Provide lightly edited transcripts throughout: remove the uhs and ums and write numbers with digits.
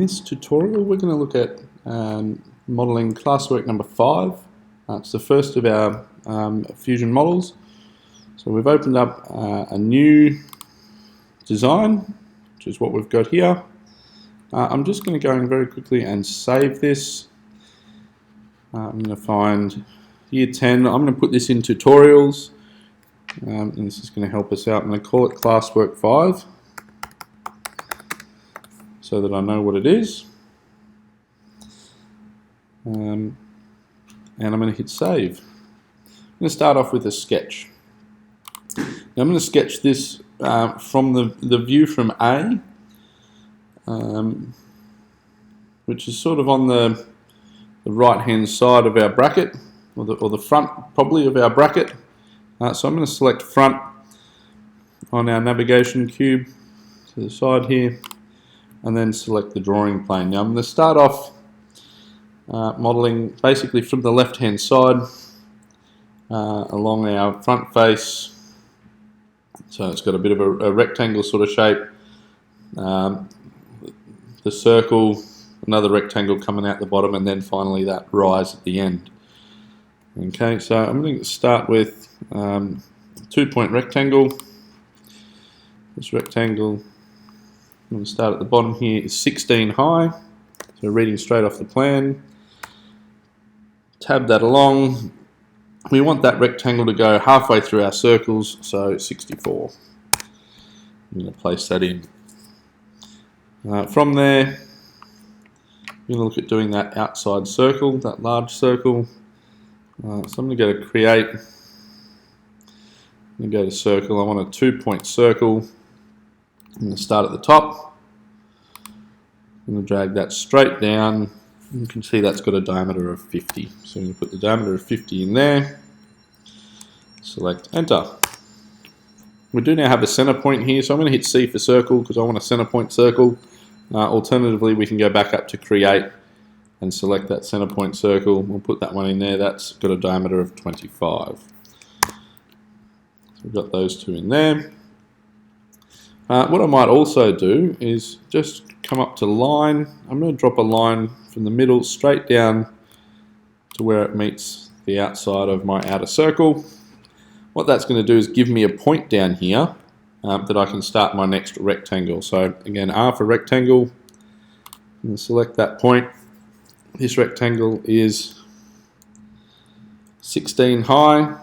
In this tutorial we're going to look at modelling classwork number 5. It's the first of our Fusion models. So we've opened up a new design, which is what we've got here. I'm just going to go in very quickly and save this. I'm going to find year 10. I'm going to put this in tutorials, and this is going to help us out. I'm going to call it classwork 5 so that I know what it is. And I'm going to hit save. I'm going to start off with a sketch. Now I'm going to sketch this from the view from A, which is sort of on the right hand side of our bracket, or the front probably of our bracket. So I'm going to select front on our navigation cube to the side here, and then select the drawing plane. Now I'm going to start off modelling basically from the left hand side along our front face. So it's got a bit of a rectangle sort of shape. The circle, another rectangle coming out the bottom, and then finally that rise at the end. Okay, so I'm going to start with 2-point rectangle. This rectangle, I'm going to start at the bottom here, is 16 high. So reading straight off the plan. Tab that along. We want that rectangle to go halfway through our circles, so 64. I'm going to place that in. From there, we're going to look at doing that outside circle, that large circle. So I'm going to go to create. I'm going to go to circle. I want a 2-point circle. I'm going to start at the top. I'm going to drag that straight down. You can see that's got a diameter of 50. So I'm going to put the diameter of 50 in there. Select enter. We do now have a center point here, so I'm going to hit C for circle because I want a center point circle. Alternatively, we can go back up to create and select that center point circle. We'll put that one in there. That's got a diameter of 25. So we've got those two in there. What I might also do is just come up to line. I'm going to drop a line from the middle straight down to where it meets the outside of my outer circle. What that's going to do is give me a point down here that I can start my next rectangle. So again, R for rectangle. I'm going to select that point. This rectangle is 16 high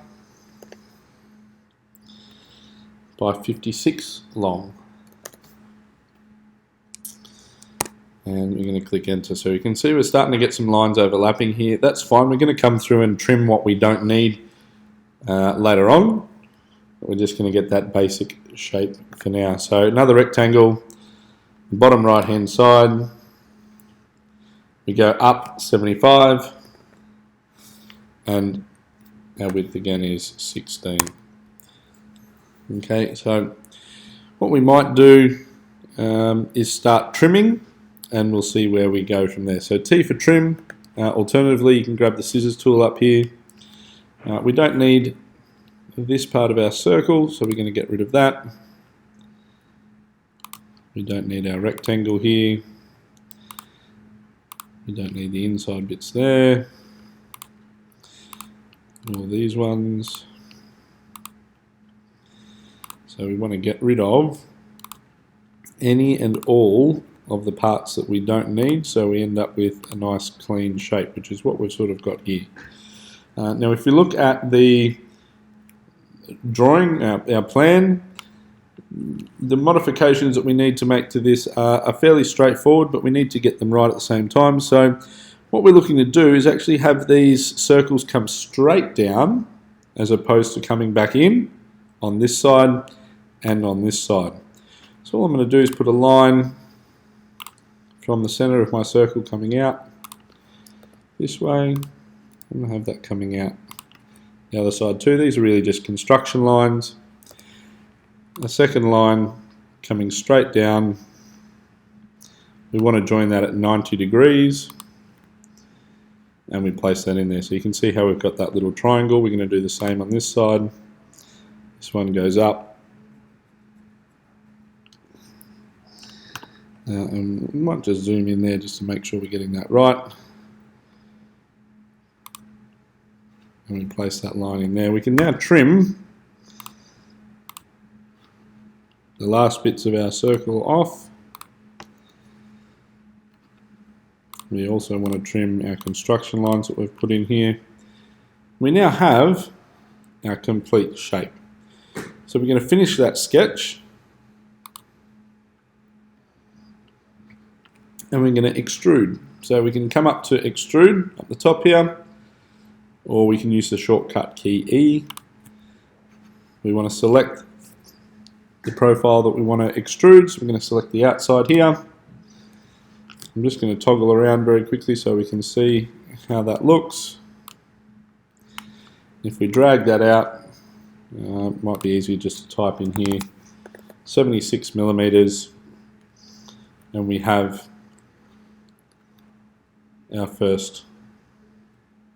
by 56 long. And we're going to click enter. So you can see we're starting to get some lines overlapping here. That's fine. We're going to come through and trim what we don't need later on. We're just going to get that basic shape for now. So another rectangle, bottom right hand side. We go up 75, and our width again is 16. Okay, so what we might do is start trimming, and we'll see where we go from there. So T for trim. Alternatively, you can grab the scissors tool up here. We don't need this part of our circle, so we're going to get rid of that. We don't need our rectangle here. We don't need the inside bits there. All these ones. So we want to get rid of any and all of the parts that we don't need, so we end up with a nice clean shape, which is what we've sort of got here. Now if you look at the drawing, our plan, the modifications that we need to make to this are fairly straightforward, but we need to get them right at the same time. So what we're looking to do is actually have these circles come straight down as opposed to coming back in on this side and on this side. So all I'm going to do is put a line from the center of my circle coming out this way. I'm going to have that coming out the other side too. These are really just construction lines. A second line coming straight down. We want to join that at 90 degrees, and we place that in there. So you can see how we've got that little triangle. We're going to do the same on this side. This one goes up And we might just zoom in there just to make sure we're getting that right. And we place that line in there. We can now trim the last bits of our circle off. We also want to trim our construction lines that we've put in here. We now have our complete shape. So we're going to finish that sketch. And we're going to extrude. So we can come up to extrude up the top here, or we can use the shortcut key E. We want to select the profile that we want to extrude, so we're going to select the outside here. I'm just going to toggle around very quickly so we can see how that looks. If we drag that out, it might be easier just to type in here 76 millimeters, and we have our first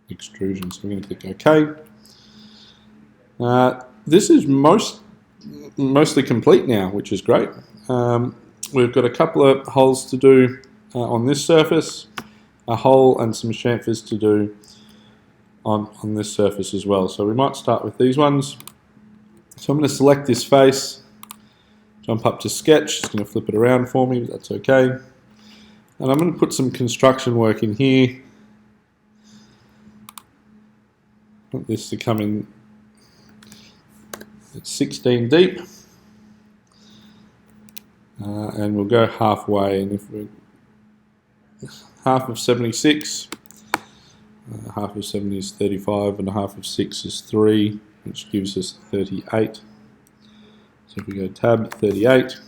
extrusion. So we're going to click OK. This is mostly complete now, which is great. We've got a couple of holes to do on this surface, a hole and some chamfers to do on this surface as well. So we might start with these ones. So I'm going to select this face, jump up to sketch, it's going to flip it around for me, but that's okay. And I'm going to put some construction work in here. I want this to come in at 16 deep. And we'll go halfway, and if we're half of 76, half of 70 is 35, and half of 6 is 3, which gives us 38. So if we go tab 38,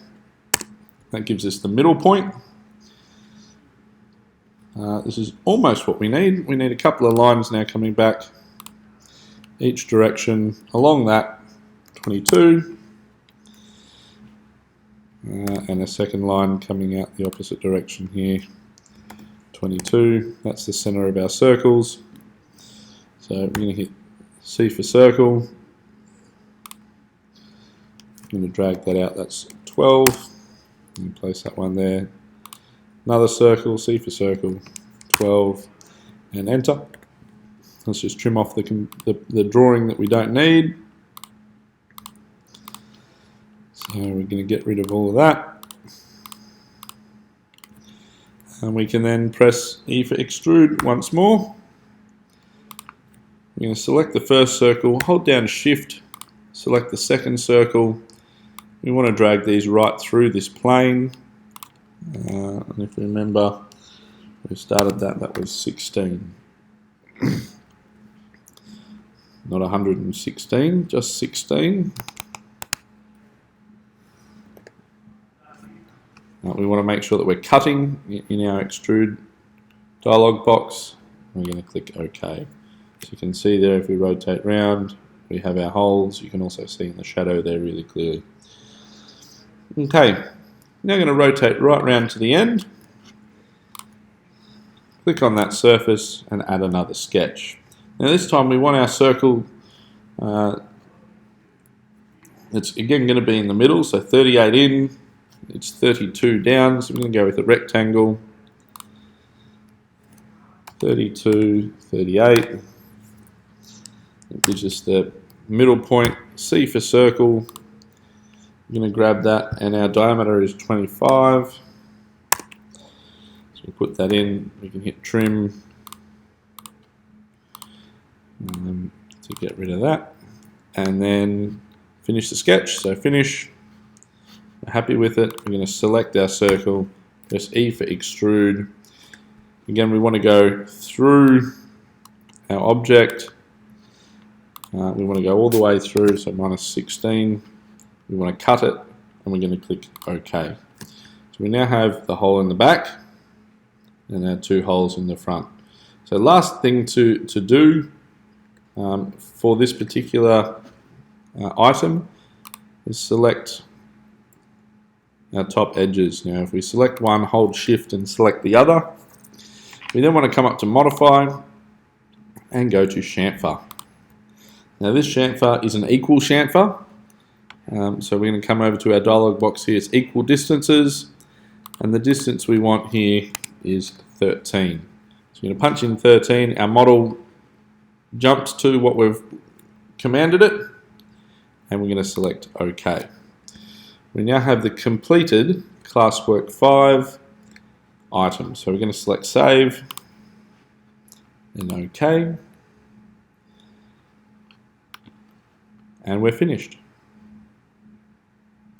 that gives us the middle point. This is almost what we need. We need a couple of lines now coming back each direction along that 22, and a second line coming out the opposite direction here, 22. That's the center of our circles. So we're going to hit C for circle. I'm going to drag that out, that's 12, and place that one there. Another circle, C for circle, 12, and enter. Let's just trim off the drawing that we don't need. So we're going to get rid of all of that. And we can then press E for extrude once more. We're going to select the first circle, hold down Shift, select the second circle. We want to drag these right through this plane. And if we remember, we started that was 16. Not 116, just 16. We want to make sure that we're cutting in our extrude dialog box. We're going to click OK. So you can see there, if we rotate round, we have our holes. You can also see in the shadow there really clearly. Okay, now I'm going to rotate right round to the end. Click on that surface and add another sketch. Now this time we want our circle, it's again going to be in the middle, so 38 in, it's 32 down, so we're going to go with a rectangle, 32, 38, it gives us the middle point, C for circle, I'm going to grab that, and our diameter is 25, so we put that in, we can hit trim, to get rid of that, and then finish the sketch. So finish, we're happy with it. We're going to select our circle, press E for extrude. Again, we want to go through our object. We want to go all the way through, so minus 16. We want to cut it, and we're going to click OK. So we now have the hole in the back and our two holes in the front. So last thing to do for this particular item is select our top edges. Now if we select one, hold Shift and select the other, we then want to come up to Modify and go to Chamfer. Now this chamfer is an equal chamfer, so we're going to come over to our dialog box here, it's equal distances, and the distance we want here is 13. So we're going to punch in 13. Our model jumps to what we've commanded it, and we're going to select OK. We now have the completed classwork 5 item. So we're going to select Save and OK, and we're finished.